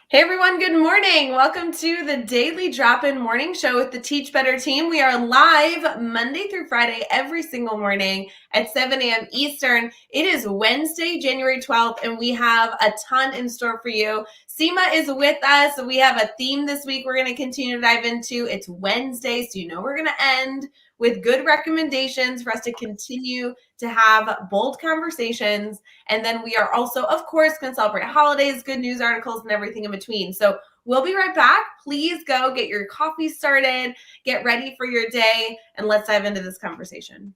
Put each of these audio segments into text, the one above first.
Hey everyone, good morning. Welcome to the Daily Drop-In Morning Show with the Teach Better team. We are live Monday through Friday every single morning at 7 a.m. Eastern. It is Wednesday, January 12th, and we have a ton in store for you. Seema is with us. We have a theme this week we're going to continue to dive into. It's Wednesday, so you know we're going to end with good recommendations for us to continue to have bold conversations. And then we are also, of course, going to celebrate holidays, good news articles, and everything in between. So we'll be right back. Please go get your coffee started, get ready for your day, and let's dive into this conversation.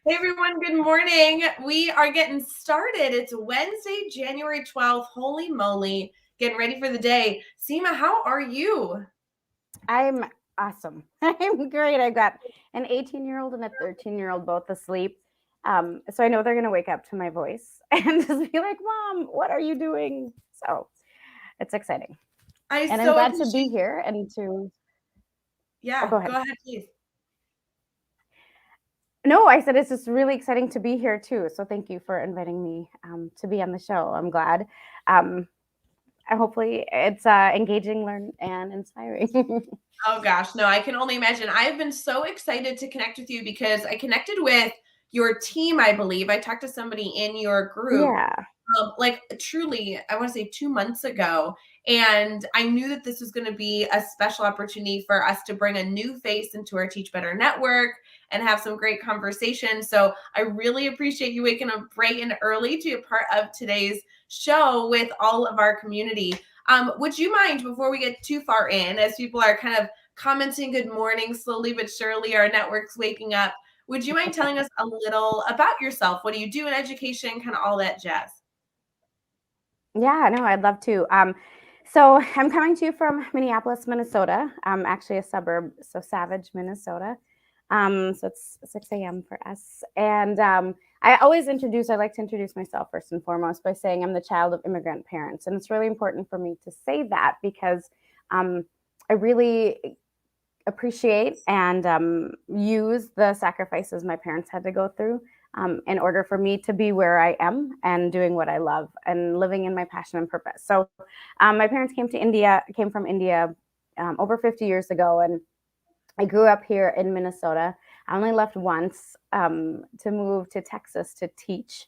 Hey everyone, good morning. We are getting started. It's Wednesday, January 12th. Holy moly, getting ready for the day. Seema, how are you? I'm awesome. I'm great. I've got an 18-year-old and a 13-year-old both asleep. So I know they're going to wake up to my voice and just be like, Mom, what are you doing? So it's exciting. I'm glad to be here and to... Yeah, go ahead. Go ahead, please. No, I said it's just really exciting to be here too. So thank you for inviting me to be on the show. I'm glad. Hopefully it's engaging, learn, and inspiring. Oh gosh, no, I can only imagine. I have been so excited to connect with you because I connected with your team, I believe. I talked to somebody in your group, Yeah. truly, I want to say 2 months ago. And I knew that this was going to be a special opportunity for us to bring a new face into our Teach Better network and have some great conversations. So I really appreciate you waking up bright and early to be a part of today's show with all of our community. Would you mind, before we get too far in, as people are kind of commenting good morning slowly but surely, our network's waking up, would you mind telling us a little about yourself? What do you do in education? Kind of all that jazz. Yeah, no, I'd love to. So I'm coming to you from Minneapolis, Minnesota. I'm actually a suburb, so Savage, Minnesota. So it's 6 a.m. for us. And I like to introduce myself first and foremost by saying I'm the child of immigrant parents. And it's really important for me to say that because I really appreciate and use the sacrifices my parents had to go through in order for me to be where I am and doing what I love and living in my passion and purpose. So my parents came from India over 50 years ago, and I grew up here in Minnesota. I only left once to move to Texas to teach.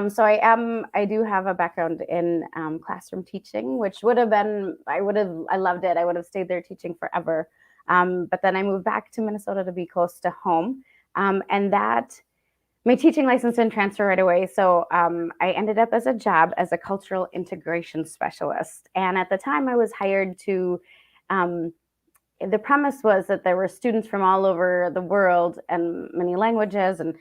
So I do have a background in classroom teaching, which I loved it. I would have stayed there teaching forever. But then I moved back to Minnesota to be close to home. And that my teaching license didn't transfer right away. So I ended up as a job as a cultural integration specialist. And at the time I was hired to, the premise was that there were students from all over the world and many languages and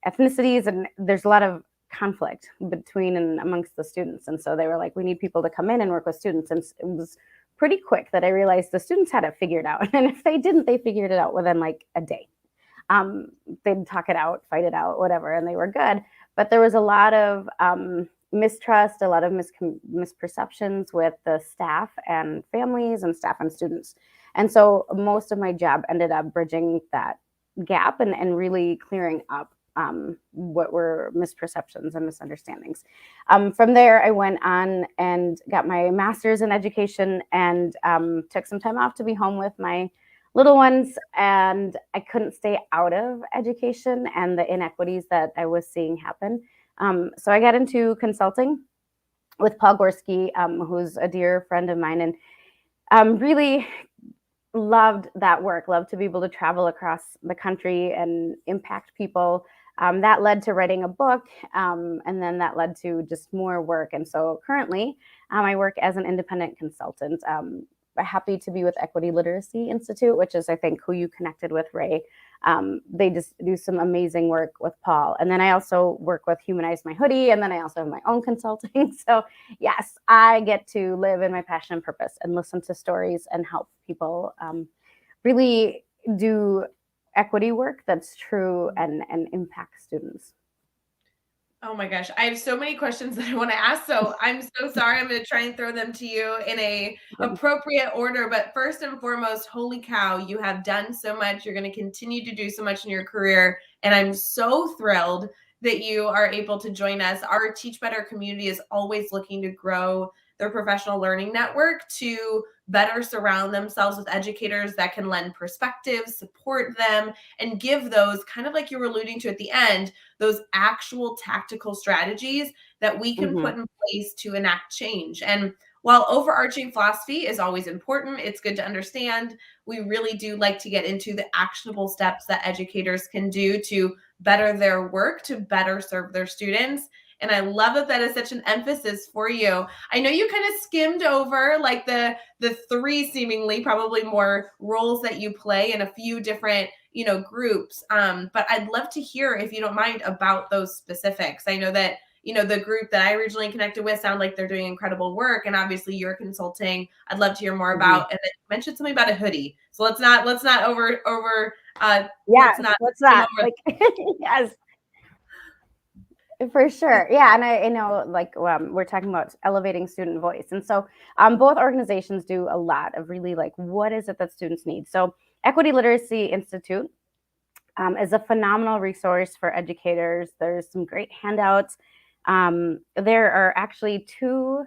ethnicities. And there's a lot of conflict between and amongst the students. And so they were like, we need people to come in and work with students. And it was pretty quick that I realized the students had it figured out. And if they didn't, they figured it out within like a day. They'd talk it out, fight it out, whatever, and they were good. But there was a lot of mistrust, a lot of misperceptions with the staff and families and staff and students. And so most of my job ended up bridging that gap and really clearing up what were misperceptions and misunderstandings. From there, I went on and got my master's in education and took some time off to be home with my little ones, and I couldn't stay out of education and the inequities that I was seeing happen. So I got into consulting with Paul Gorski, who's a dear friend of mine, and really loved that work, loved to be able to travel across the country and impact people. That led to writing a book, and then that led to just more work. And so currently, I work as an independent consultant. Happy to be with Equity Literacy Institute, which is, I think, who you connected with, Rae, They just do some amazing work with Paul. And then I also work with Humanize My Hoodie, and then I also have my own consulting. So yes, I get to live in my passion and purpose and listen to stories and help people really do equity work that's true and impact students. Oh my gosh, I have so many questions that I want to ask. So I'm so sorry. I'm going to try and throw them to you in a appropriate order. But first and foremost, holy cow, you have done so much. You're going to continue to do so much in your career, and I'm so thrilled that you are able to join us. Our Teach Better community is always looking to grow their professional learning network to better surround themselves with educators that can lend perspective, support them, and give those, kind of like you were alluding to at the end, those actual tactical strategies that we can Mm-hmm. put in place to enact change. And while overarching philosophy is always important, it's good to understand, we really do like to get into the actionable steps that educators can do to better their work, to better serve their students. And I love that that is such an emphasis for you. I know you kind of skimmed over like the three seemingly probably more roles that you play in a few different groups, but I'd love to hear, if you don't mind, about those specifics. I know that the group that I originally connected with sound like they're doing incredible work, and obviously you're consulting. I'd love to hear more Mm-hmm. about, and then you mentioned something about a hoodie, so let's not over let's Yes, not what's skim that? over. Like, yes, for sure. Yeah. And I know, like, we're talking about elevating student voice. And so both organizations do a lot of really like, what is it that students need? So Equity Literacy Institute is a phenomenal resource for educators. There's some great handouts. There are actually two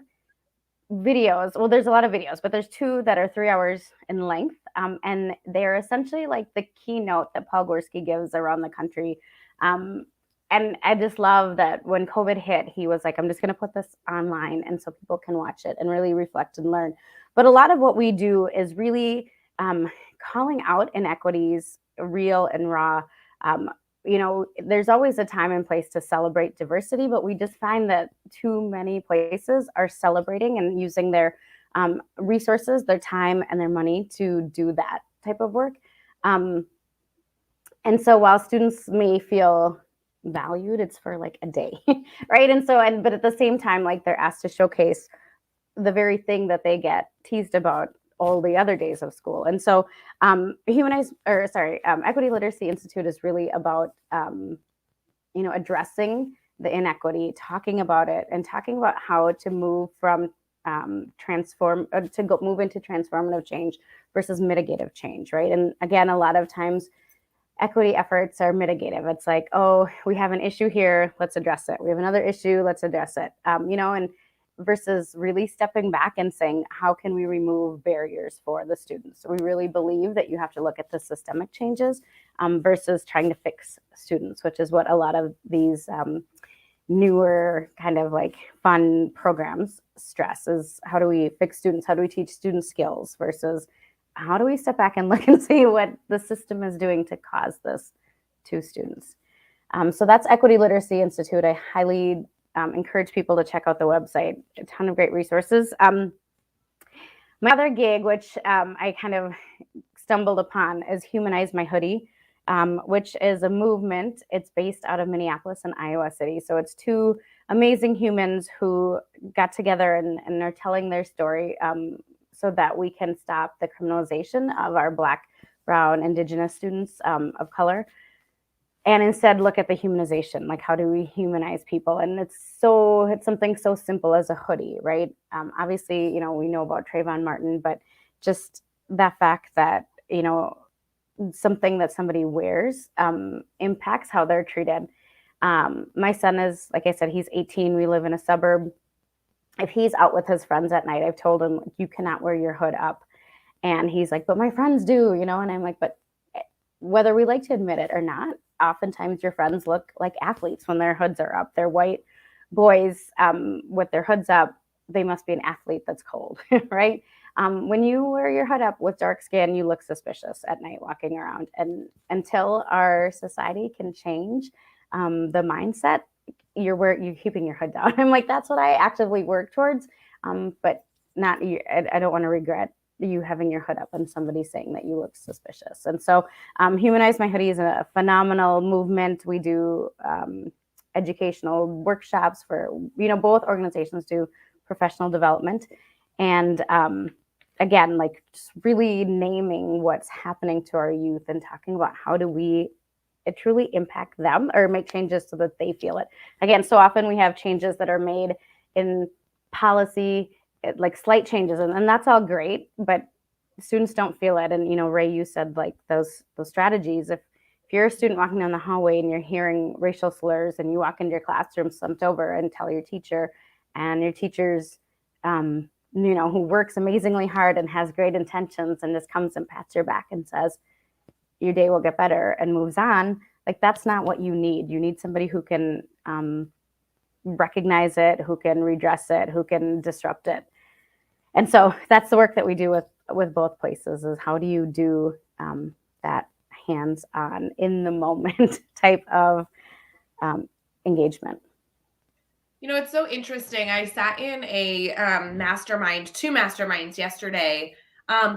videos. Well, there's a lot of videos, but there's two that are 3 hours in length. And they're essentially like the keynote that Paul Gorski gives around the country. Um, and I just love that when COVID hit, he was like, I'm just going to put this online and so people can watch it and really reflect and learn. But a lot of what we do is really calling out inequities, real and raw. Um, there's always a time and place to celebrate diversity, but we just find that too many places are celebrating and using their resources, their time, and their money to do that type of work. And so while students may feel valued, it's for like a day, right? But at the same time, like they're asked to showcase the very thing that they get teased about all the other days of school. And so Equity Literacy Institute is really about addressing the inequity, talking about it, and talking about how to move from move into transformative change versus mitigative change, right? And again, a lot of times equity efforts are mitigative. It's like, oh, we have an issue here, let's address it. We have another issue, let's address it. And versus really stepping back and saying, how can we remove barriers for the students? So we really believe that you have to look at the systemic changes versus trying to fix students, which is what a lot of these newer kind of like fun programs stress is, how do we fix students? How do we teach students skills versus how do we step back and look and see what the system is doing to cause this to students? So that's Equity Literacy Institute. I highly encourage people to check out the website. A ton of great resources. My other gig, which I kind of stumbled upon, is Humanize My Hoodie, which is a movement. It's based out of Minneapolis and Iowa City. So it's two amazing humans who got together and are telling their story so that we can stop the criminalization of our Black, Brown, Indigenous students of color. And instead look at the humanization, like how do we humanize people? And it's something so simple as a hoodie, right? Obviously, we know about Trayvon Martin, but just that fact that, something that somebody wears impacts how they're treated. My son is, like I said, he's 18. We live in a suburb. If he's out with his friends at night, I've told him, you cannot wear your hood up. And he's like, but my friends do, and I'm like, but whether we like to admit it or not, oftentimes your friends look like athletes when their hoods are up. They're white boys with their hoods up. They must be an athlete that's cold, right? When you wear your hood up with dark skin, you look suspicious at night walking around. And until our society can change the mindset, you're keeping your hood down. I'm like, that's what I actively work towards, but not. I don't want to regret you having your hood up and somebody saying that you look suspicious. And so Humanize My Hoodie is a phenomenal movement. We do educational workshops for, both organizations do professional development. And again, like just really naming what's happening to our youth and talking about how do we truly impact them or make changes so that they feel it. Again, so often we have changes that are made in policy, like slight changes, and that's all great, but students don't feel it. And Rae, you said like those strategies. If you're a student walking down the hallway and you're hearing racial slurs and you walk into your classroom slumped over and tell your teacher, and your teacher's who works amazingly hard and has great intentions and just comes and pats your back and says your day will get better and moves on, like that's not what you need. You need somebody who can recognize it, who can redress it, who can disrupt it. And so that's the work that we do with both places, is how do you do that hands-on, in the moment type of engagement. It's so interesting. I sat in a two masterminds yesterday,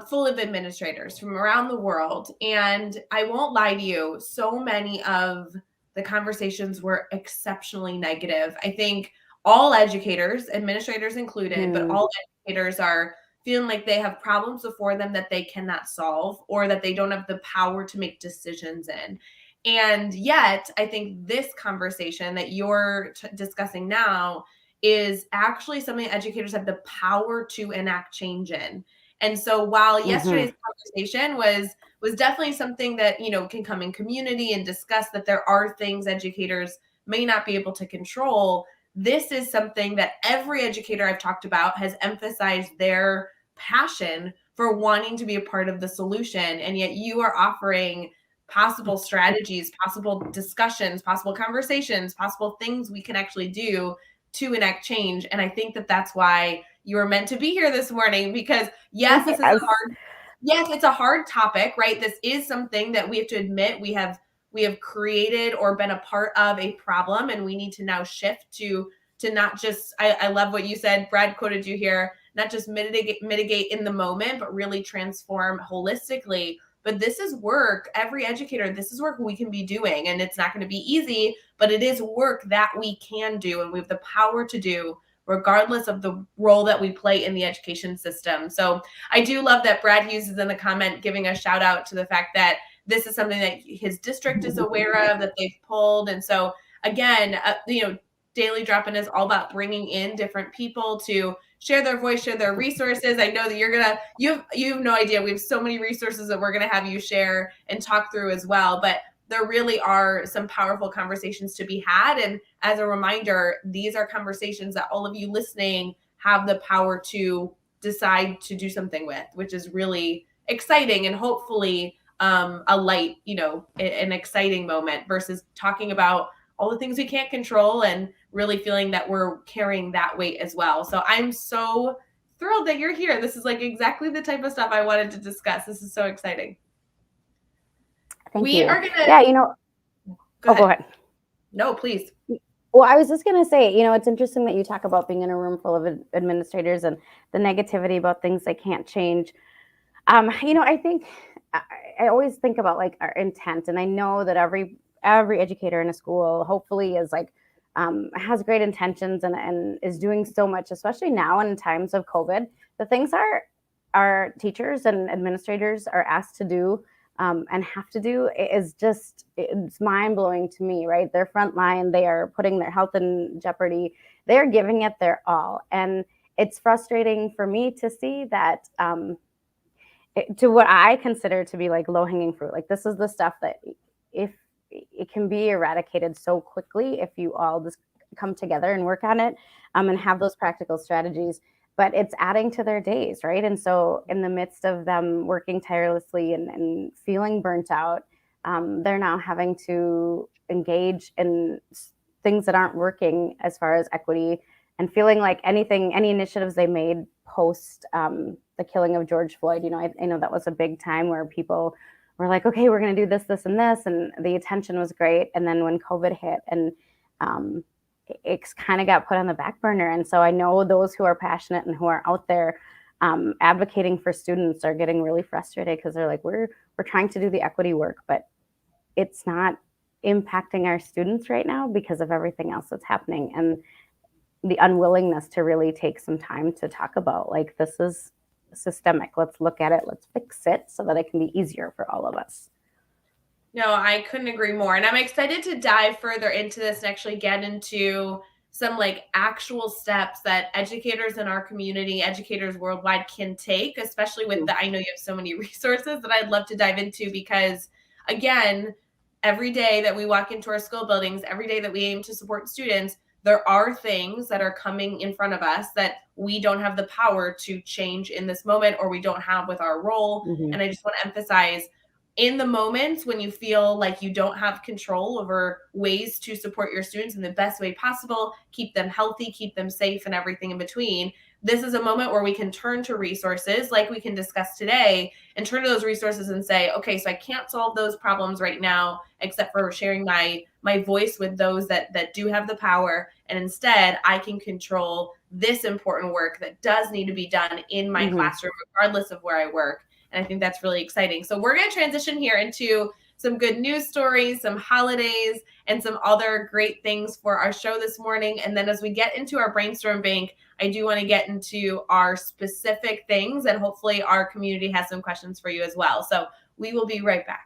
full of administrators from around the world. And I won't lie to you, so many of the conversations were exceptionally negative. I think all educators, administrators included, but all educators are feeling like they have problems before them that they cannot solve, or that they don't have the power to make decisions in. And yet, I think this conversation that you're discussing now is actually something educators have the power to enact change in. And so while yesterday's conversation was definitely something that, can come in community and discuss that there are things educators may not be able to control, this is something that every educator I've talked about has emphasized their passion for wanting to be a part of the solution. And yet you are offering possible strategies, possible discussions, possible conversations, possible things we can actually do to enact change. And I think that that's why you were meant to be here this morning, because yes, it's a hard topic, right? This is something that we have to admit we have created or been a part of a problem, and we need to now shift to not just, I love what you said, Brad quoted you here, not just mitigate in the moment, but really transform holistically. But this is work, every educator, this is work we can be doing, and it's not going to be easy, but it is work that we can do and we have the power to do, regardless of the role that we play in the education system. So I do love that Brad uses in the comment, giving a shout out to the fact that this is something that his district is aware of, that they've pulled. And so again, Daily Drop-In is all about bringing in different people to share their voice, share their resources. I know that you have no idea. We have so many resources that we're going to have you share and talk through as well. But there really are some powerful conversations to be had. And as a reminder, these are conversations that all of you listening have the power to decide to do something with, which is really exciting and hopefully a light, an exciting moment, versus talking about all the things we can't control and really feeling that we're carrying that weight as well. So I'm so thrilled that you're here. This is like exactly the type of stuff I wanted to discuss. This is so exciting. Thank you. Are gonna go ahead. No, please. Well, I was just going to say, it's interesting that you talk about being in a room full of administrators and the negativity about things they can't change. I think I always think about like our intent, and I know that every educator in a school hopefully is like has great intentions and is doing so much, especially now in times of COVID. The things our teachers and administrators are asked to do and have to do is just, it's mind-blowing to me, right? They're frontline, they are putting their health in jeopardy, they're giving it their all. And it's frustrating for me to see that to what I consider to be like low-hanging fruit. Like this is the stuff that if it can be eradicated so quickly if you all just come together and work on it and have those practical strategies, but it's adding to their days, right? And so in the midst of them working tirelessly and feeling burnt out, they're now having to engage in things that aren't working as far as equity, and feeling like any initiatives they made post the killing of George Floyd, I know that was a big time where people were like, okay, we're going to do this, this, and this. And the attention was great. And then when COVID hit and it kind of got put on the back burner. And so I know those who are passionate and who are out there advocating for students are getting really frustrated because they're like, we're trying to do the equity work, but it's not impacting our students right now because of everything else that's happening, and the unwillingness to really take some time to talk about, like, this is systemic. Let's look at it. Let's fix it so that it can be easier for all of us. No, I couldn't agree more. And I'm excited to dive further into this and actually get into some like actual steps that educators in our community, educators worldwide can take, especially with the, I know you have so many resources that I'd love to dive into because, again, every day that we walk into our school buildings, every day that we aim to support students, there are things that are coming in front of us that we don't have the power to change in this moment or we don't have with our role. Mm-hmm. And I just want to emphasize, in the moments when you feel like you don't have control over ways to support your students in the best way possible, keep them healthy, keep them safe, and everything in between, this is a moment where we can turn to resources like we can discuss today and turn to those resources and say, okay, so I can't solve those problems right now, except for sharing my voice with those that do have the power. And instead, I can control this important work that does need to be done in my classroom, regardless of where I work. And I think that's really exciting. So we're going to transition here into some good news stories, some holidays, and some other great things for our show this morning. And then as we get into our brainstorm bank, I do want to get into our specific things, and hopefully our community has some questions for you as well. So we will be right back.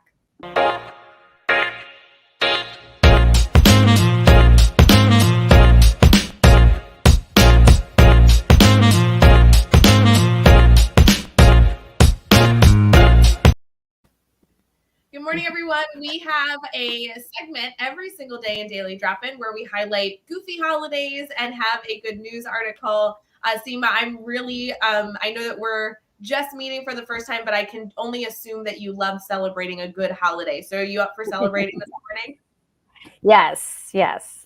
Good morning, everyone. We have a segment every single day in Daily Drop-In where we highlight goofy holidays and have a good news article. Seema, I'm really, I know that we're just meeting for the first time, but I can only assume that you love celebrating a good holiday. So are you up for celebrating this morning? Yes.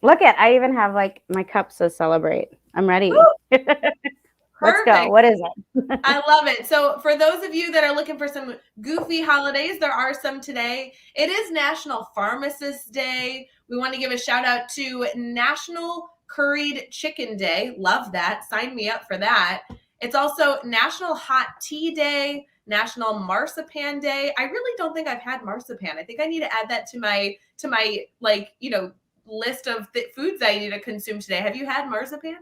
Look I even have like my cups to celebrate. I'm ready. Let's go. What is it? I love it. So for those of you that are looking for some goofy holidays, there are some today. It is National Pharmacist Day. We want to give a shout out to National Curried Chicken Day. Love that. Sign me up for that. It's also National Hot Tea Day, National Marzipan Day. I really don't think I've had marzipan. I think I need to add that to my like, list of foods I need to consume today. Have you had marzipan?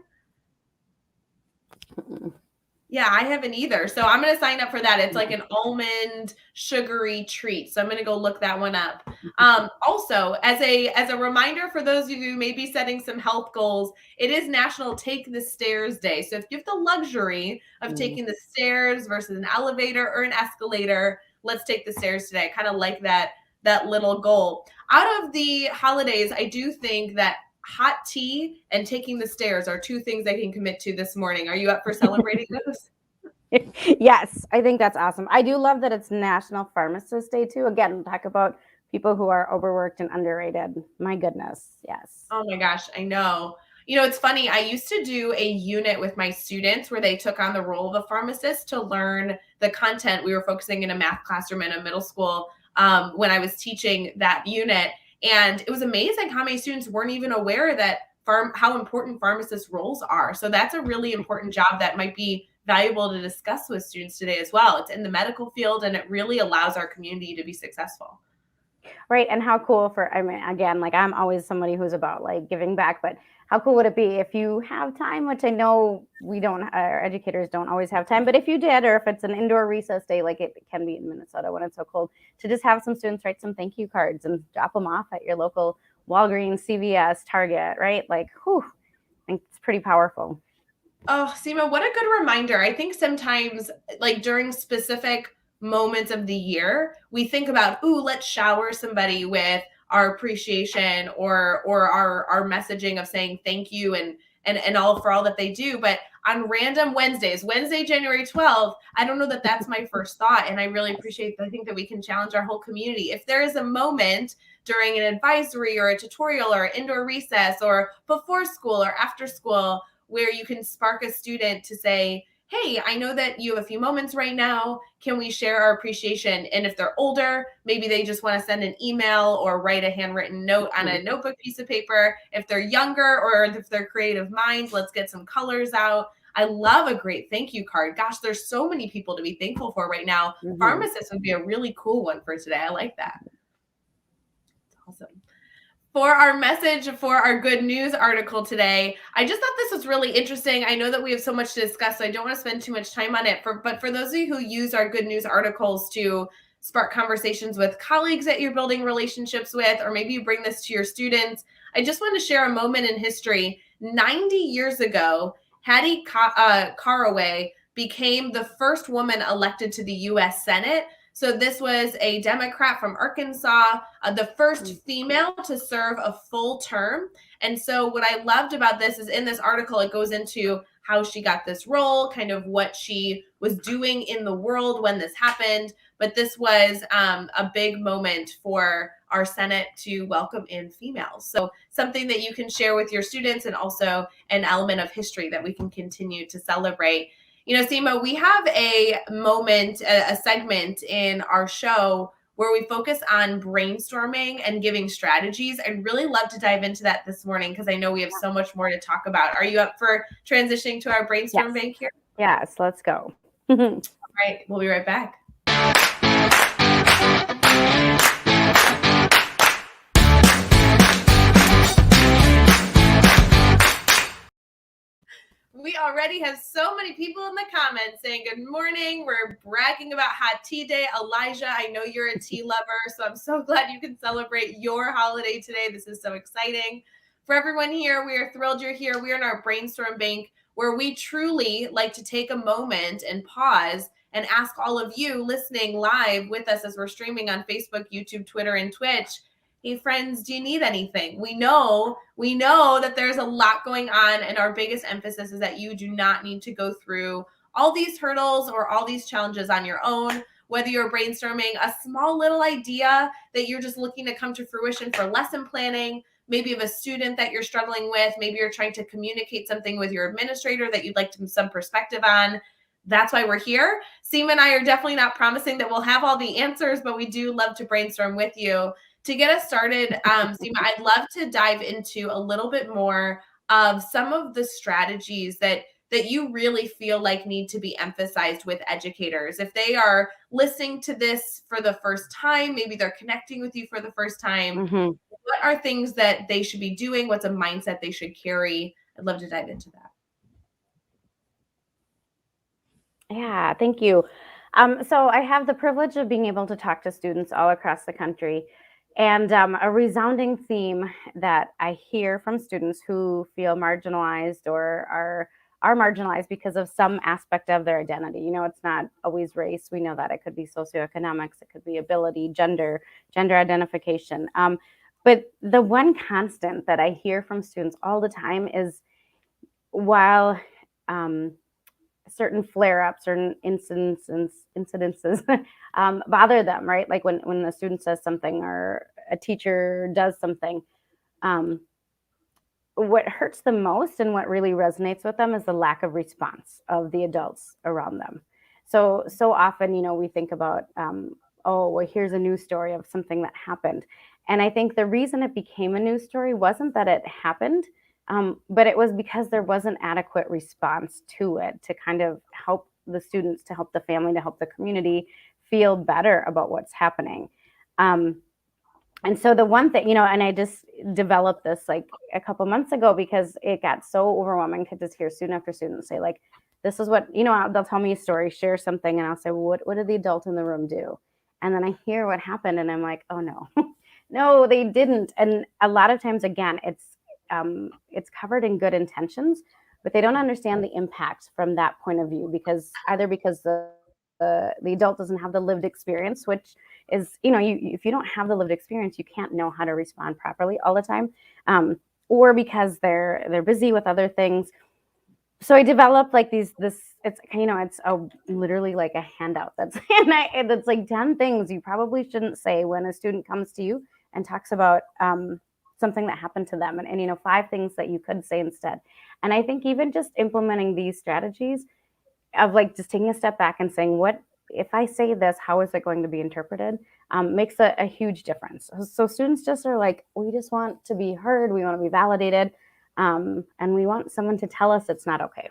Yeah, I haven't either. So I'm going to sign up for that. It's like an almond sugary treat. So I'm going to go look that one up. Also, as a reminder for those of you who may be setting some health goals, it is National Take the Stairs Day. So if you have the luxury of taking the stairs versus an elevator or an escalator, let's take the stairs today. I kind of like that little goal. Out of the holidays, I do think that hot tea and taking the stairs are two things I can commit to this morning. Are you up for celebrating those? Yes, I think that's awesome. I do love that it's National Pharmacist Day too. Again, talk about people who are overworked and underrated. My goodness, yes. Oh my gosh, I know. It's funny. I used to do a unit with my students where they took on the role of a pharmacist to learn the content. We were focusing in a math classroom in a middle school when I was teaching that unit. And it was amazing how many students weren't even aware that how important pharmacist roles are. So that's a really important job that might be valuable to discuss with students today as well. It's in the medical field and it really allows our community to be successful. Right. And how cool again, like I'm always somebody who's about like giving back, but how cool would it be if you have time, which I know our educators don't always have time, but if you did, or if it's an indoor recess day, like it can be in Minnesota when it's so cold, to just have some students write some thank you cards and drop them off at your local Walgreens, CVS, Target, right? Like, I think it's pretty powerful. Oh, Seema, what a good reminder. I think sometimes like during specific moments of the year, we think about, let's shower somebody with our appreciation or our messaging of saying thank you and all for all that they do. But on random Wednesdays, Wednesday, January 12th, I don't know that that's my first thought. And I really I think that we can challenge our whole community. If there is a moment during an advisory or a tutorial or indoor recess or before school or after school where you can spark a student to say, hey, I know that you have a few moments right now. Can we share our appreciation? And if they're older, maybe they just want to send an email or write a handwritten note on a notebook piece of paper. If they're younger or if they're creative minds, let's get some colors out. I love a great thank you card. Gosh, there's so many people to be thankful for right now. Mhm. Pharmacist would be a really cool one for today. I like that. Awesome. For our message for our good news article today, I just thought this was really interesting. I know that we have so much to discuss, so I don't want to spend too much time on it. But for those of you who use our good news articles to spark conversations with colleagues that you're building relationships with, or maybe you bring this to your students, I just want to share a moment in history. 90 years ago, Hattie Caraway became the first woman elected to the U.S. Senate. So this was a Democrat from Arkansas, the first female to serve a full term. And so what I loved about this is in this article, it goes into how she got this role, kind of what she was doing in the world when this happened. But this was a big moment for our Senate to welcome in females. So something that you can share with your students, and also an element of history that we can continue to celebrate. You know, Seema, we have a moment, a segment in our show where we focus on brainstorming and giving strategies. I'd really love to dive into that this morning because I know we have so much more to talk about. Are you up for transitioning to our brainstorm bank here? Yes, let's go. All right, we'll be right back. We already have so many people in the comments saying good morning. We're bragging about hot tea day. Elijah, I know you're a tea lover, so I'm so glad you can celebrate your holiday today. This is so exciting. For everyone here, we are thrilled you're here. We are in our brainstorm bank where we truly like to take a moment and pause and ask all of you listening live with us as we're streaming on Facebook, YouTube, Twitter, and Twitch. Hey friends, do you need anything? We know that there's a lot going on, and our biggest emphasis is that you do not need to go through all these hurdles or all these challenges on your own. Whether you're brainstorming a small little idea that you're just looking to come to fruition for lesson planning, maybe of a student that you're struggling with, maybe you're trying to communicate something with your administrator that you'd like some perspective on. That's why we're here. Seema and I are definitely not promising that we'll have all the answers, but we do love to brainstorm with you. To get us started, Seema, I'd love to dive into a little bit more of some of the strategies that you really feel like need to be emphasized with educators. If they are listening to this for the first time, maybe they're connecting with you for the first time, what are things that they should be doing? What's a mindset they should carry? I'd love to dive into that. Yeah, thank you. So I have the privilege of being able to talk to students all across the country. And a resounding theme that I hear from students who feel marginalized or are marginalized because of some aspect of their identity. You know, it's not always race. We know that it could be socioeconomics, it could be ability, gender identification. But the one constant that I hear from students all the time is while certain flare-ups or incidences bother them, right? Like when the student says something or a teacher does something, what hurts them most and what really resonates with them is the lack of response of the adults around them. So often, you know, we think about, oh, well, here's a news story of something that happened. And I think the reason it became a news story wasn't that it happened, but it was because there wasn't adequate response to it to kind of help the students, to help the family, to help the community feel better about what's happening. And so the one thing, you know, and I just developed this like a couple months ago because it got so overwhelming to just hear student after student say like, this is what, you know, they'll tell me a story, share something, and I'll say, well, what did the adult in the room do? And then I hear what happened and I'm like, oh no, no, they didn't. And a lot of times, again, it's covered in good intentions, but they don't understand the impact from that point of view because the adult doesn't have the lived experience, which is, you know, if you don't have the lived experience, you can't know how to respond properly all the time, or because they're busy with other things. So I developed like it's, you know, it's literally like a handout that's that's like 10 things you probably shouldn't say when a student comes to you and talks about something that happened to them, and you know, 5 things that you could say instead. And I think even just implementing these strategies of like just taking a step back and saying, what if I say this, how is it going to be interpreted, makes a huge difference. So students just are like, we just want to be heard, we want to be validated, and we want someone to tell us it's not okay.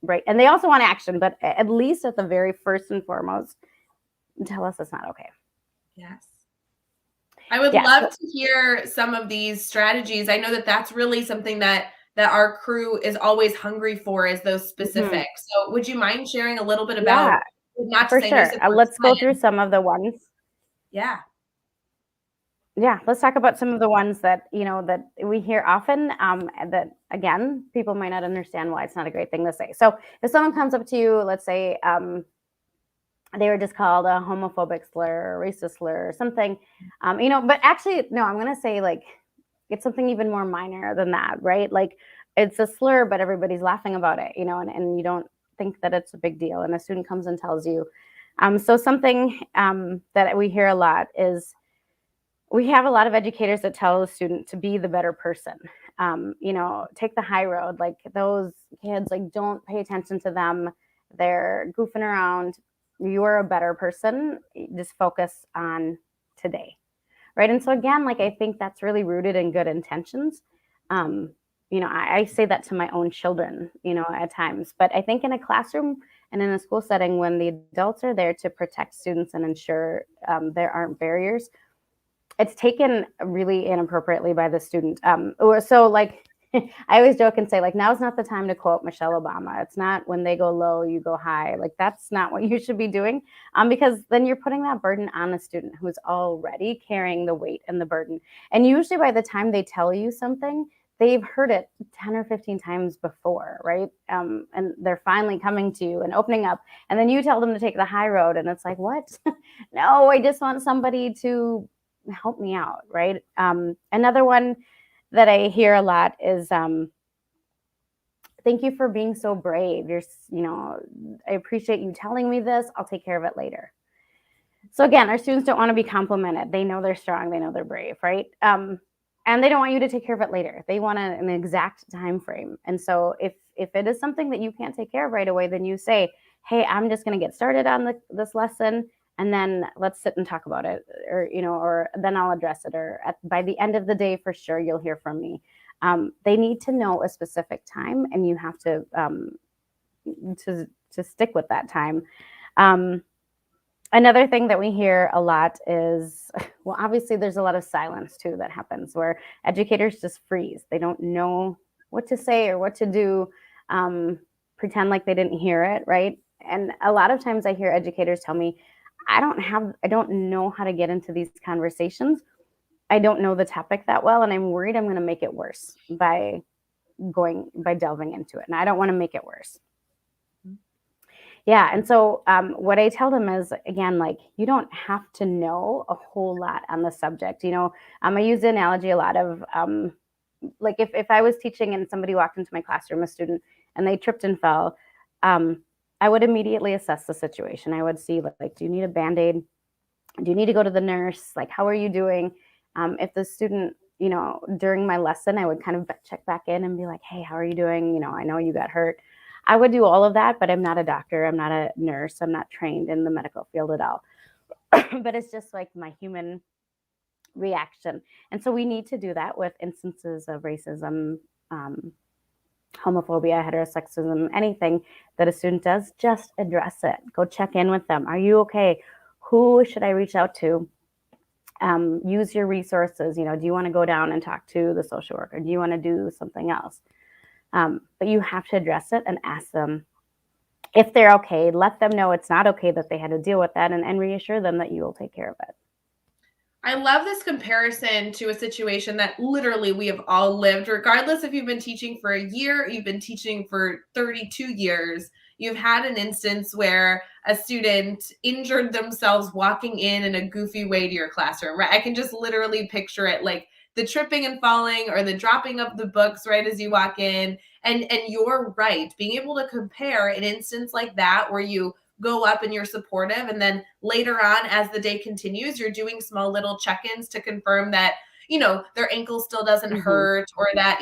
right? And they also want action, but at least at the very first and foremost, tell us it's not okay. Yes. I would love to hear some of these strategies. I know that that's really something that our crew is always hungry for, is those specifics. So would you mind sharing a little bit about, not to for say no sure. Let's go through some of the ones. Yeah. Yeah, let's talk about some of the ones that, that we hear often, that, again, people might not understand why it's not a great thing to say. So if someone comes up to you, let's say they were just called a homophobic slur, or racist slur, or something, but actually, no, I'm going to say, like, it's something even more minor than that, right? Like, it's a slur, but everybody's laughing about it, and you don't think that it's a big deal. And a student comes and tells you. So something that we hear a lot is, we have a lot of educators that tell the student to be the better person. Take the high road. Like, those kids, like, don't pay attention to them. They're goofing around. You're a better person. Just focus on today. Right. And so again, like, I think that's really rooted in good intentions. I say that to my own children, at times, but I think in a classroom and in a school setting, when the adults are there to protect students and ensure there aren't barriers, it's taken really inappropriately by the student. Or so, like, I always joke and say, like, now's not the time to quote Michelle Obama. It's not when they go low, you go high. Like, that's not what you should be doing, because then you're putting that burden on the student who's already carrying the weight and the burden. And usually by the time they tell you something, they've heard it 10 or 15 times before, right? And they're finally coming to you and opening up. And then you tell them to take the high road. And it's like, what? No, I just want somebody to help me out, right? Another one that I hear a lot is, thank you for being so brave. I appreciate you telling me this. I'll take care of it later. So again, our students don't want to be complimented. They know they're strong. They know they're brave, right? And they don't want you to take care of it later. They want an exact time frame. And so if it is something that you can't take care of right away, then you say, hey, I'm just going to get started on this lesson, and then let's sit and talk about it, or then I'll address it, or by the end of the day, for sure, you'll hear from me. They need to know a specific time, and you have to stick with that time. Another thing that we hear a lot is, well, obviously there's a lot of silence too that happens, where educators just freeze. They don't know what to say or what to do, pretend like they didn't hear it, right? And a lot of times I hear educators tell me, I don't know how to get into these conversations. I don't know the topic that well, and I'm worried I'm going to make it worse by delving into it. And I don't want to make it worse. Yeah. And so what I tell them is, again, like, you don't have to know a whole lot on the subject. I use the analogy a lot of, like, if I was teaching and somebody walked into my classroom, a student, and they tripped and fell, I would immediately assess the situation. I would see, like, do you need a Band-Aid? Do you need to go to the nurse? Like, how are you doing? If the student, during my lesson, I would kind of check back in and be like, hey, how are you doing? I know you got hurt. I would do all of that, but I'm not a doctor. I'm not a nurse. I'm not trained in the medical field at all. But it's just like my human reaction. And so we need to do that with instances of racism, homophobia, heterosexism, anything that a student does. Just address it. Go check in with them. Are you okay? Who should I reach out to? Use your resources. Do you want to go down and talk to the social worker? Do you want to do something else? But you have to address it and ask them if they're okay. Let them know it's not okay that they had to deal with that, and reassure them that you will take care of it. I love this comparison to a situation that literally we have all lived, regardless if you've been teaching for a year, you've been teaching for 32 years. You've had an instance where a student injured themselves walking in a goofy way to your classroom, right? I can just literally picture it, like the tripping and falling or the dropping of the books right as you walk in. And you're right. Being able to compare an instance like that where you go up and you're supportive, and then later on as the day continues, you're doing small little check-ins to confirm that their ankle still doesn't hurt, or that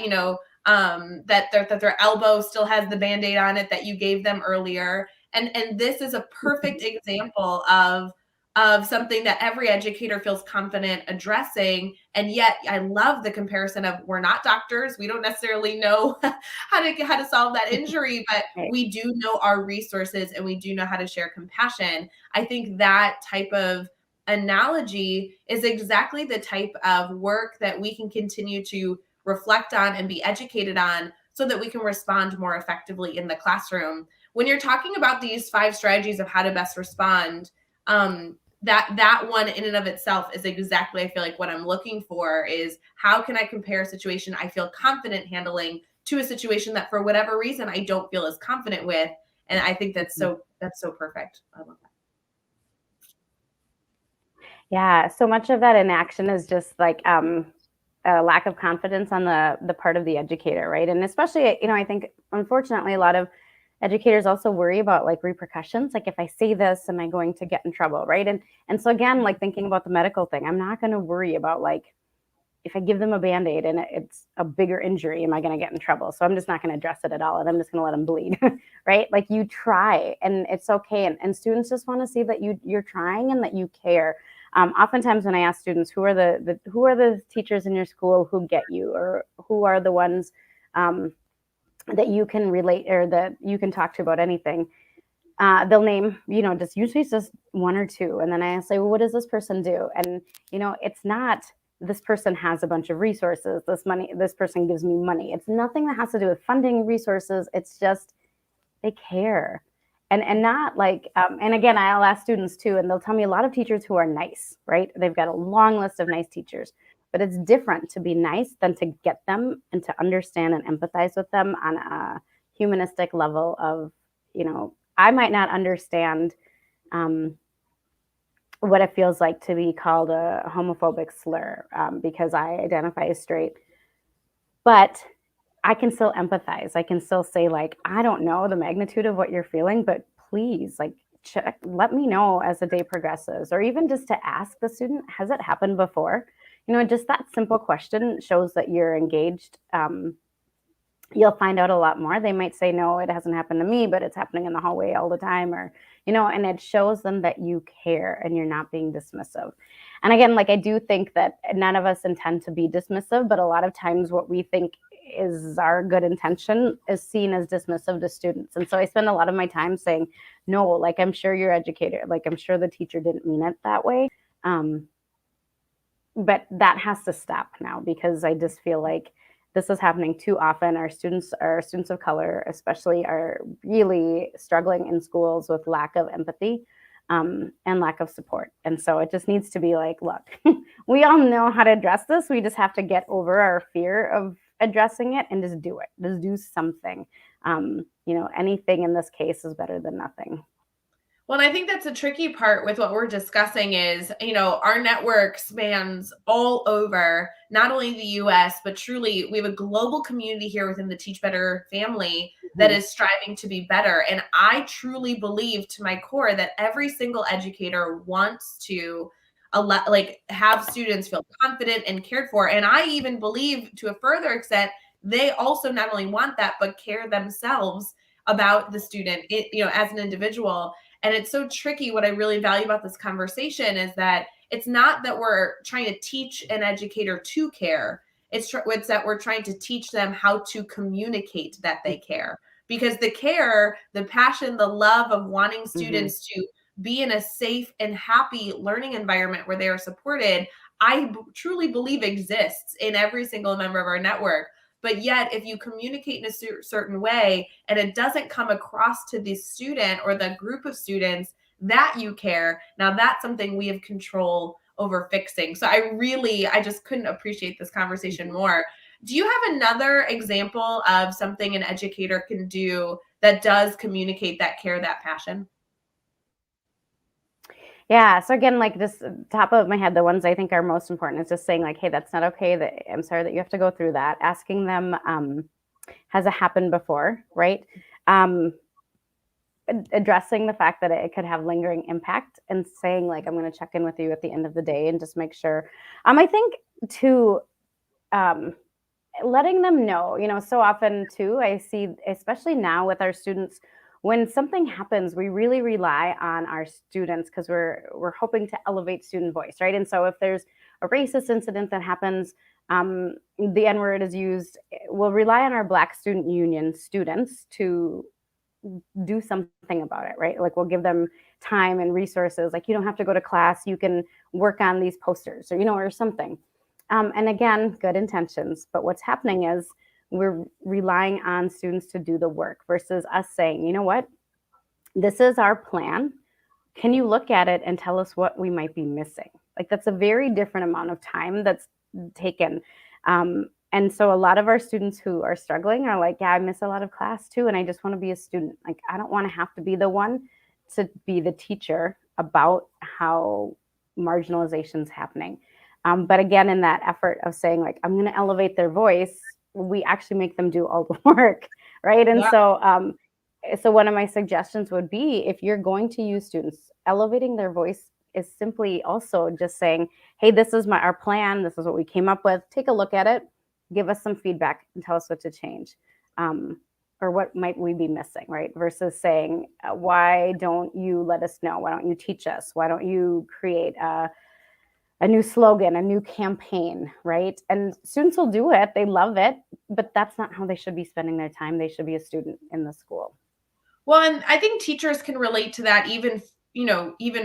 that their elbow still has the Band-Aid on it that you gave them earlier. And this is a perfect example of of something that every educator feels confident addressing. And yet I love the comparison of, we're not doctors, we don't necessarily know how to solve that injury, but Right. we do know our resources and we do know how to share compassion. I think that type of analogy is exactly the type of work that we can continue to reflect on and be educated on, so that we can respond more effectively in the classroom. When you're talking about these 5 strategies of how to best respond, that one in and of itself is exactly, I feel like, what I'm looking for is, how can I compare a situation I feel confident handling to a situation that for whatever reason I don't feel as confident with. And I think that's Mhm. so perfect. I love that. Yeah, so much of that inaction is just like a lack of confidence on the part of the educator, right? And especially, I think unfortunately a lot of educators also worry about like repercussions. Like if I say this, am I going to get in trouble, right? And so again, like thinking about the medical thing, I'm not going to worry about like if I give them a band-aid and it's a bigger injury, am I going to get in trouble? So I'm just not going to address it at all, and I'm just going to let them bleed, right? Like you try, and it's okay. And students just want to see that you're trying and that you care. Oftentimes, when I ask students, who are the teachers in your school who get you, or who are the ones that you can relate or that you can talk to about anything, they'll name, just usually just one or two. And then I say, well, what does this person do? And, it's not this person has a bunch of resources, this person gives me money. It's nothing that has to do with funding resources. It's just they care. And not like, and again, I'll ask students too, and they'll tell me a lot of teachers who are nice, right? They've got a long list of nice teachers, but it's different to be nice than to get them and to understand and empathize with them on a humanistic level of, I might not understand um, what it feels like to be called a homophobic slur because I identify as straight, but I can still empathize. I can still say, like, I don't know the magnitude of what you're feeling, but please, like, let me know as the day progresses, or even just to ask the student, has it happened before? Just that simple question shows that you're engaged. You'll find out a lot more. They might say, no, it hasn't happened to me, but it's happening in the hallway all the time, or, and it shows them that you care and you're not being dismissive. And again, like I do think that none of us intend to be dismissive, but a lot of times what we think is our good intention is seen as dismissive to students. And so I spend a lot of my time saying, no, like I'm sure your educator, like I'm sure the teacher didn't mean it that way. But that has to stop now, because I just feel like this is happening too often. Our students of color, especially, are really struggling in schools with lack of empathy and lack of support. And so it just needs to be like, look, we all know how to address this. We just have to get over our fear of addressing it and just do it. Just do something. Anything in this case is better than nothing. Well, and I think that's a tricky part with what we're discussing is, our network spans all over, not only the US, but truly we have a global community here within the Teach Better family that Mhm. is striving to be better. And I truly believe to my core that every single educator wants to have students feel confident and cared for. And I even believe, to a further extent, they also not only want that, but care themselves about the student, as an individual. And it's so tricky. What I really value about this conversation is that it's not that we're trying to teach an educator to care. It's that we're trying to teach them how to communicate that they care. Because the care, the passion, the love of wanting Mhm. students to be in a safe and happy learning environment where they are supported, I truly believe exists in every single member of our network. But yet, if you communicate in a certain way and it doesn't come across to the student or the group of students that you care, now that's something we have control over fixing. So I just couldn't appreciate this conversation more. Do you have another example of something an educator can do that does communicate that care, that passion? Yeah. So again, like just top of my head, the ones I think are most important is just saying like, hey, that's not okay. That I'm sorry that you have to go through that. Asking them, has it happened before, right? Um, Addressing the fact that it could have lingering impact, and saying like, I'm going to check in with you at the end of the day and just make sure. I think too, um, letting them know, so often too, I see, especially now with our students, when something happens, we really rely on our students because we're hoping to elevate student voice, right? And so if there's a racist incident that happens, the N word is used, we'll rely on our Black Student Union students to do something about it, right? Like we'll give them time and resources. Like you don't have to go to class, you can work on these posters or, or something. And again, good intentions. But what's happening is we're relying on students to do the work versus us saying, you know what, this is our plan. Can you look at it and tell us what we might be missing? Like that's a very different amount of time that's taken. And so a lot of our students who are struggling are like, yeah, I miss a lot of class too. And I just want to be a student. Like, I don't want to have to be the one to be the teacher about how marginalization is happening. But again, in that effort of saying like, I'm going to elevate their voice, we actually make them do all the work, right? And Yeah. so one of my suggestions would be, if you're going to use students, elevating their voice is simply also just saying, hey, this is our plan. This is what we came up with. Take a look at it. Give us some feedback and tell us what to change. Or what might we be missing, right? Versus saying, why don't you let us know? Why don't you teach us? Why don't you create a new slogan, a new campaign, right? And students will do it. They love it, but that's not how they should be spending their time. They should be a student in the school. Well, and I think teachers can relate to that even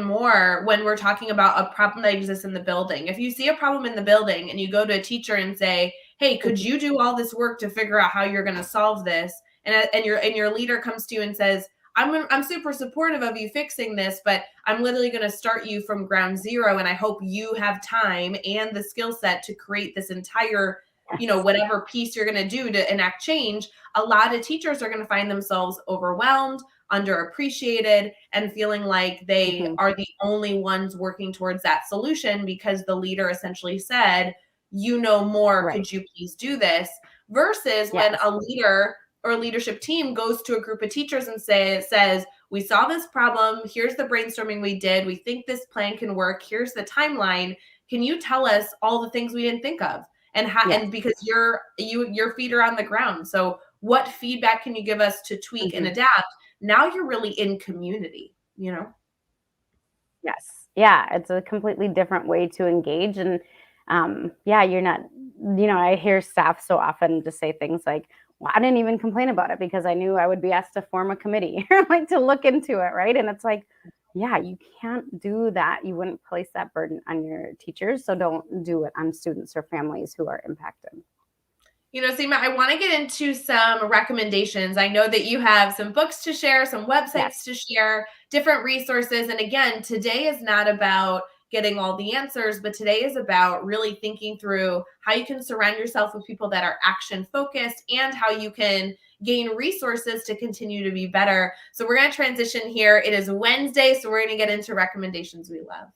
more when we're talking about a problem that exists in the building. If you see a problem in the building and you go to a teacher and say, "Hey, could you do all this work to figure out how you're going to solve this?" And your leader comes to you and says, I'm super supportive of you fixing this, but I'm literally going to start you from ground zero, and I hope you have time and the skill set to create this entire, whatever piece you're going to do to enact change. A lot of teachers are going to find themselves overwhelmed, underappreciated, and feeling like they are the only ones working towards that solution because the leader essentially said, you know more, Right. could you please do this? Versus when a leader or leadership team goes to a group of teachers and says, we saw this problem, here's the brainstorming we did, we think this plan can work, here's the timeline, can you tell us all the things we didn't think of? And how, and because your feet are on the ground, so what feedback can you give us to tweak and adapt? Now you're really in community, Yes. Yeah, it's a completely different way to engage. And you're not, I hear staff so often just say things like, well, I didn't even complain about it because I knew I would be asked to form a committee or like to look into it, right? And it's like, yeah, you can't do that. You wouldn't place that burden on your teachers. So don't do it on students or families who are impacted. Seema, I want to get into some recommendations. I know that you have some books to share, some websites to share, different resources. And again, today is not about getting all the answers, but today is about really thinking through how you can surround yourself with people that are action focused and how you can gain resources to continue to be better. So we're going to transition here. It is Wednesday, so we're going to get into recommendations we love.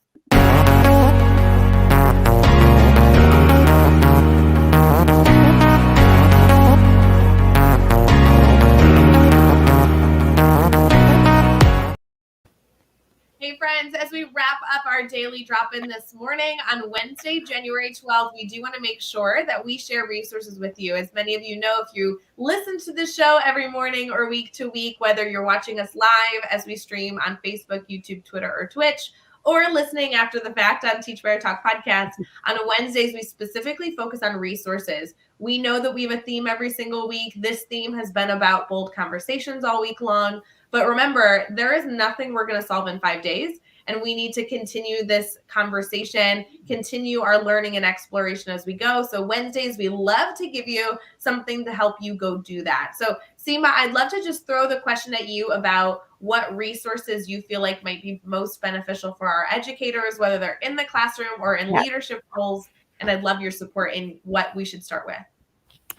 Hey friends, as we wrap up our daily drop-in this morning on Wednesday, January 12th, we do want to make sure that we share resources with you. As many of you know, if you listen to the show every morning or week to week, whether you're watching us live as we stream on Facebook, YouTube, Twitter, or Twitch, or listening after the fact on Teach Better Talk podcast, on Wednesdays, we specifically focus on resources. We know that we have a theme every single week. This theme has been about bold conversations all week long. But remember, there is nothing we're going to solve in 5 days. And we need to continue this conversation, continue our learning and exploration as we go. So Wednesdays, we love to give you something to help you go do that. So Seema, I'd love to just throw the question at you about what resources you feel like might be most beneficial for our educators, whether they're in the classroom or in leadership roles. And I'd love your support in what we should start with.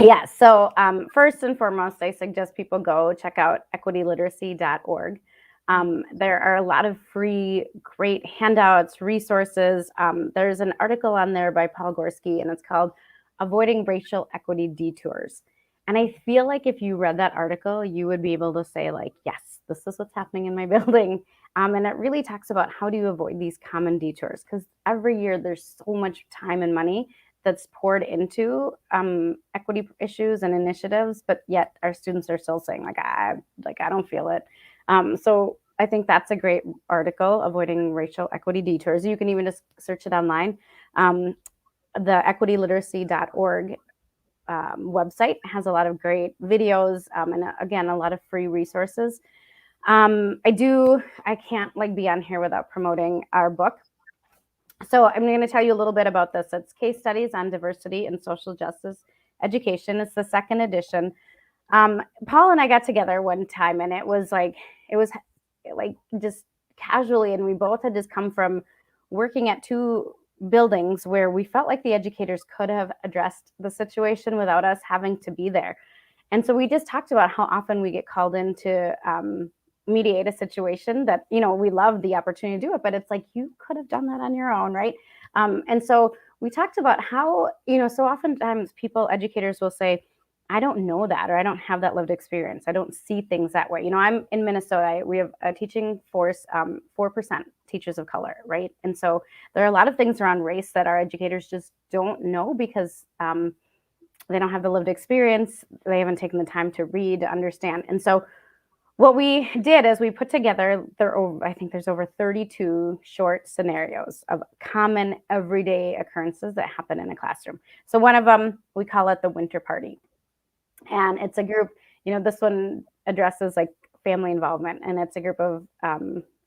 Yeah, so first and foremost, I suggest people go check out equityliteracy.org. There are a lot of free, great handouts, resources. There's an article on there by Paul Gorski, and it's called Avoiding Racial Equity Detours. And I feel like if you read that article, you would be able to say like, yes, this is what's happening in my building. And it really talks about how do you avoid these common detours? Because every year there's so much time and money that's poured into equity issues and initiatives, but yet our students are still saying I don't feel it. So I think that's a great article, Avoiding Racial Equity Detours. You can even just search it online. Um, the equityliteracy.org website has a lot of great videos, and again, a lot of free resources. I can't like be on here without promoting our book. So I'm going to tell you a little bit about this. It's Case Studies on Diversity and Social Justice Education. It's the second edition. Paul and I got together one time, and it was like just casually, and we both had just come from working at two buildings where we felt like the educators could have addressed the situation without us having to be there. And so we just talked about how often we get called in to mediate a situation that, we love the opportunity to do it, but it's like, you could have done that on your own, right? And so we talked about how, so oftentimes educators will say, I don't know that, or I don't have that lived experience. I don't see things that way. I'm in Minnesota. We have a teaching force, 4% teachers of color, right? And so there are a lot of things around race that our educators just don't know because they don't have the lived experience. They haven't taken the time to read, to understand. And so what we did is we put together, I think there's over 32 short scenarios of common everyday occurrences that happen in a classroom. So one of them, we call it the winter party. And it's a group, this one addresses like family involvement, and it's a group of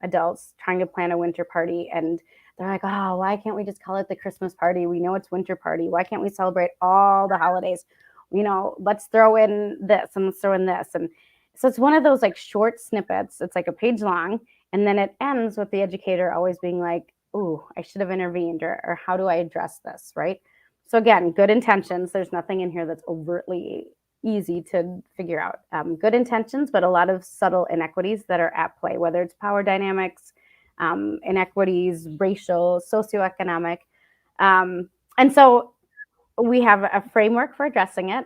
adults trying to plan a winter party. And they're like, oh, why can't we just call it the Christmas party? We know it's winter party. Why can't we celebrate all the holidays? Let's throw in this and let's throw in this. And so it's one of those like short snippets. It's like a page long. And then it ends with the educator always being like, ooh, I should have intervened, or how do I address this, right? So again, good intentions. There's nothing in here that's overtly easy to figure out. Good intentions, but a lot of subtle inequities that are at play, whether it's power dynamics, inequities, racial, socioeconomic. And so we have a framework for addressing it,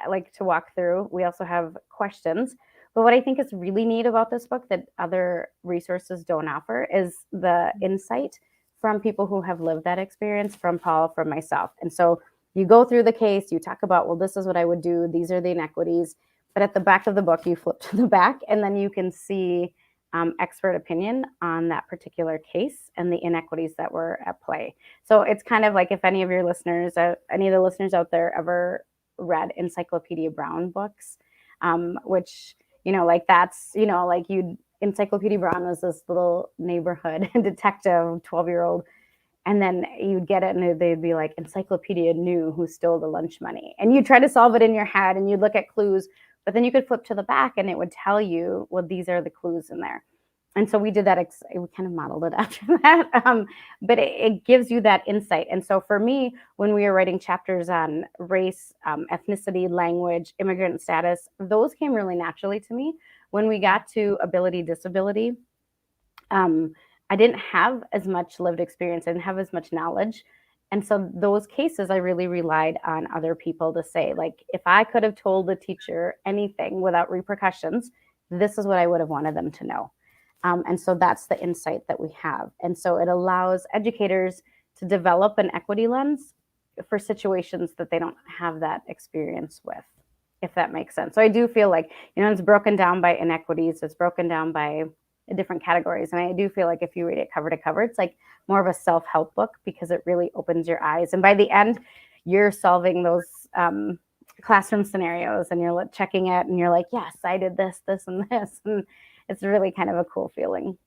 like to walk through. We also have questions. But what I think is really neat about this book that other resources don't offer is the insight from people who have lived that experience, from Paul, from myself. And so you go through the case, you talk about, well, this is what I would do. These are the inequities. But at the back of the book, you flip to the back, and then you can see expert opinion on that particular case and the inequities that were at play. So it's kind of like if any of the listeners out there ever read Encyclopedia Brown books, which, that's, Encyclopedia Brown was this little neighborhood detective, 12-year-old, and then you'd get it and they'd be like, Encyclopedia knew who stole the lunch money. And you try to solve it in your head and you'd look at clues, but then you could flip to the back and it would tell you, well, these are the clues in there. And so we did that. We kind of modeled it after that. But it gives you that insight. And so for me, when we were writing chapters on race, ethnicity, language, immigrant status, those came really naturally to me. When we got to ability, disability, I didn't have as much lived experience. I didn't have as much knowledge. And so those cases, I really relied on other people to say, like, if I could have told the teacher anything without repercussions, this is what I would have wanted them to know. And so that's the insight that we have. And so it allows educators to develop an equity lens for situations that they don't have that experience with, if that makes sense. So I do feel like, it's broken down by inequities. It's broken down by different categories. And I do feel like if you read it cover to cover, it's like more of a self-help book because it really opens your eyes. And by the end, you're solving those classroom scenarios and you're checking it and you're like, yes, I did this, this, and this. And it's really kind of a cool feeling.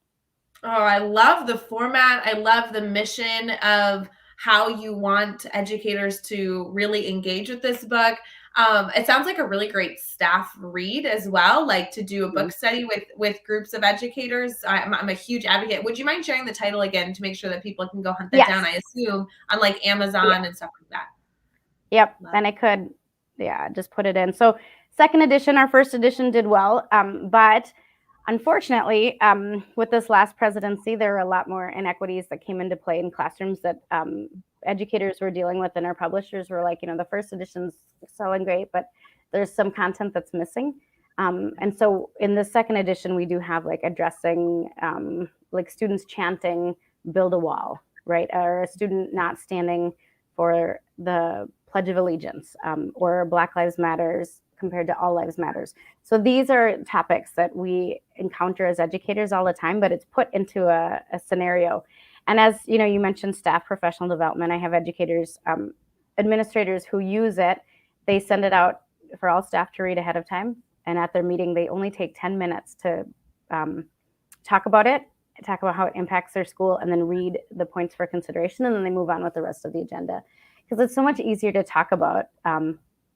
Oh, I love the format. I love the mission of how you want educators to really engage with this book. It sounds like a really great staff read as well, like to do a book study with groups of educators. I'm a huge advocate. Would you mind sharing the title again to make sure that people can go hunt that down? I assume on like Amazon and stuff like that. Yep. And I could, just put it in. So second edition, our first edition did well. But unfortunately, with this last presidency, there were a lot more inequities that came into play in classrooms that educators were dealing with, and our publishers were like, the first edition's selling great, but there's some content that's missing. And so in the second edition, we do have like addressing like students chanting, build a wall, right? Or a student not standing for the Pledge of Allegiance, or Black Lives Matters compared to All Lives Matters. So these are topics that we encounter as educators all the time, but it's put into a scenario. And as you know, you mentioned staff professional development. I have educators, administrators who use it. They send it out for all staff to read ahead of time. And at their meeting, they only take 10 minutes to talk about it, talk about how it impacts their school, and then read the points for consideration. And then they move on with the rest of the agenda. Because it's so much easier to talk about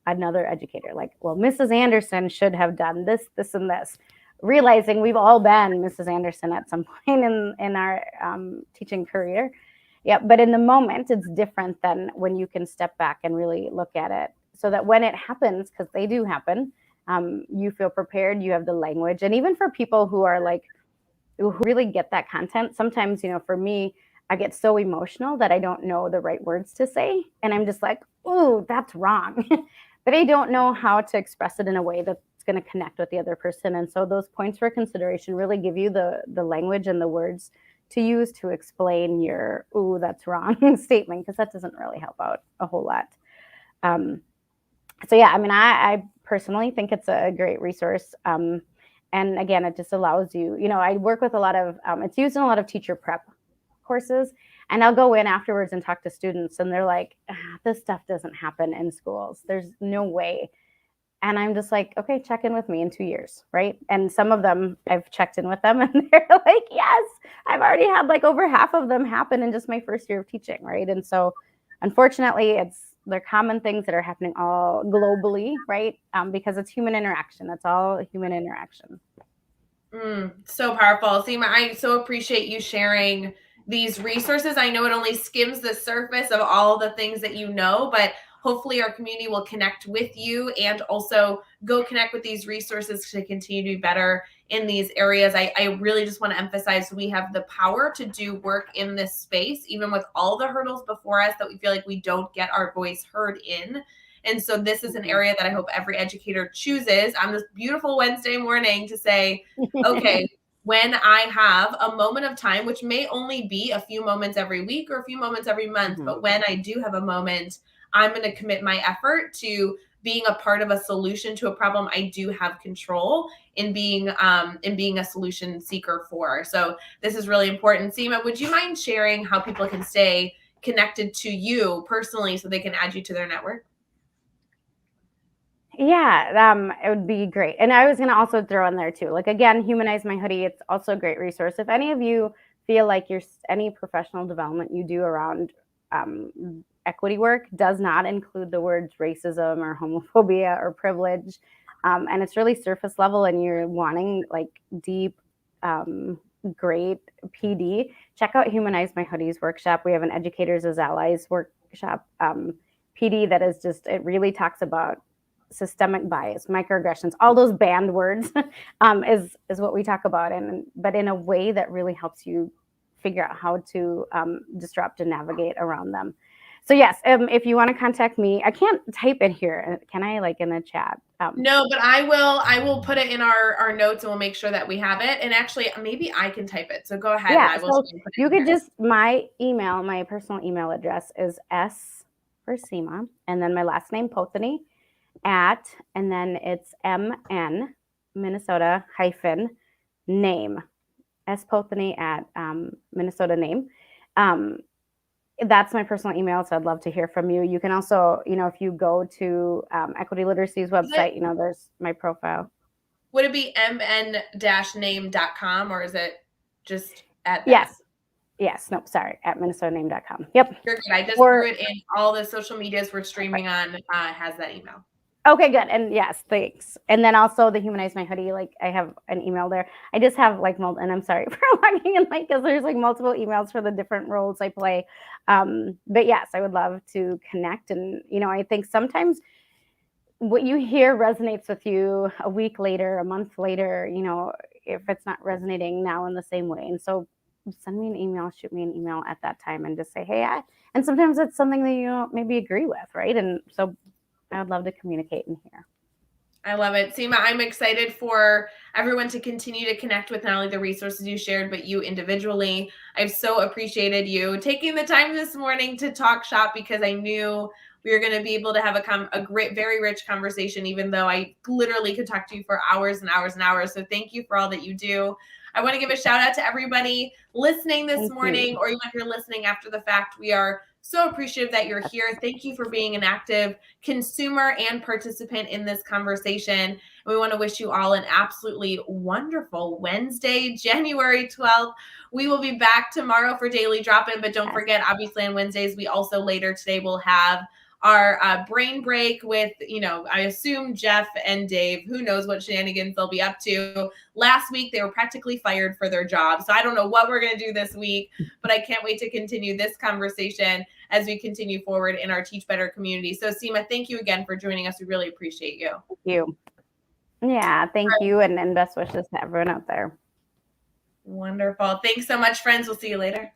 another educator, like, well, Mrs. Anderson should have done this, this, and this, realizing we've all been Mrs. Anderson at some point in our teaching career. Yeah, but in the moment, it's different than when you can step back and really look at it, so that when it happens, because they do happen, you feel prepared, you have the language. And even for people who are like, who really get that content, sometimes, for me, I get so emotional that I don't know the right words to say. And I'm just like, oh, that's wrong. But I don't know how to express it in a way that's going to connect with the other person. And so those points for consideration really give you the language and the words to use to explain your, oh, that's wrong statement, because that doesn't really help out a whole lot. So yeah, I mean, I personally think it's a great resource. And again, it just allows you, I work with a lot of, it's used in a lot of teacher prep courses, and I'll go in afterwards and talk to students, and they're like, this stuff doesn't happen in schools. There's no way. And I'm just like, okay, check in with me in 2 years, right? And some of them, I've checked in with them, and they're like, yes, I've already had like over half of them happen in just my first year of teaching, right? And so unfortunately, they're common things that are happening all globally, right? Because it's human interaction. It's all human interaction. So powerful. Seema, I so appreciate you sharing these resources. I know it only skims the surface of all the things that you know, but hopefully our community will connect with you and also go connect with these resources to continue to be better in these areas. I really just want to emphasize we have the power to do work in this space, even with all the hurdles before us that we feel like we don't get our voice heard in. And so this is an area that I hope every educator chooses on this beautiful Wednesday morning to say, okay, when I have a moment of time, which may only be a few moments every week or a few moments every month, but when I do have a moment, I'm going to commit my effort to being a part of a solution to a problem I do have control in being a solution seeker for. So this is really important. Seema, would you mind sharing how people can stay connected to you personally so they can add you to their network? Yeah, it would be great. And I was going to also throw in there too, like, again, Humanize My Hoodie. It's also a great resource. If any of you feel like any professional development you do around equity work does not include the words racism or homophobia or privilege, and it's really surface level, and you're wanting like deep, great PD, check out Humanize My Hoodies workshop. We have an Educators as Allies workshop PD that is just, it really talks about systemic bias, microaggressions, all those banned words is what we talk about, but in a way that really helps you figure out how to disrupt and navigate around them. So yes, if you want to contact me, I can't type it here. Can I, like, in the chat? No, but I will put it in our notes, and we'll make sure that we have it. And actually, maybe I can type it. So go ahead. Yeah, and I will so you could just, my personal email address is S for Seema, and then my last name, Potheny, at, and then it's MN, Minnesota hyphen name, S Potheny at Minnesota name. That's my personal email, so I'd love to hear from you. You can also, if you go to Equity Literacy's website, there's my profile. Would it be mn-name.com, or is it just at that? Yes. No, sorry. At minnesotaname.com. Yep. You're good. I just threw it in all the social medias we're streaming on, has that email. Okay, good. And yes, thanks. And then also the Humanize My Hoodie, like, I have an email there. I just have like and I'm sorry for logging in, like, because there's like multiple emails for the different roles I play. But yes, I would love to connect. And, I think sometimes what you hear resonates with you a week later, a month later, if it's not resonating now in the same way. And so send me an email, shoot me an email at that time, and just say, hey, and sometimes it's something that you don't maybe agree with, right? And so I would love to communicate in here. I love it. Seema, I'm excited for everyone to continue to connect with not only the resources you shared, but you individually. I've so appreciated you taking the time this morning to talk shop, because I knew We are going to be able to have a great, very rich conversation, even though I literally could talk to you for hours and hours and hours. So thank you for all that you do. I want to give a shout out to everybody listening this morning, or even if you're listening after the fact. We are so appreciative that you're here. Thank you for being an active consumer and participant in this conversation. And we want to wish you all an absolutely wonderful Wednesday, January 12th. We will be back tomorrow for Daily Drop-In, but don't forget, obviously on Wednesdays, we also later today will have our brain break with, I assume Jeff and Dave. Who knows what shenanigans they'll be up to. Last week, they were practically fired for their job. So I don't know what we're going to do this week, but I can't wait to continue this conversation as we continue forward in our Teach Better community. So Seema, thank you again for joining us. We really appreciate you. Thank you. Yeah, thank you. And best wishes to everyone out there. Wonderful. Thanks so much, friends. We'll see you later.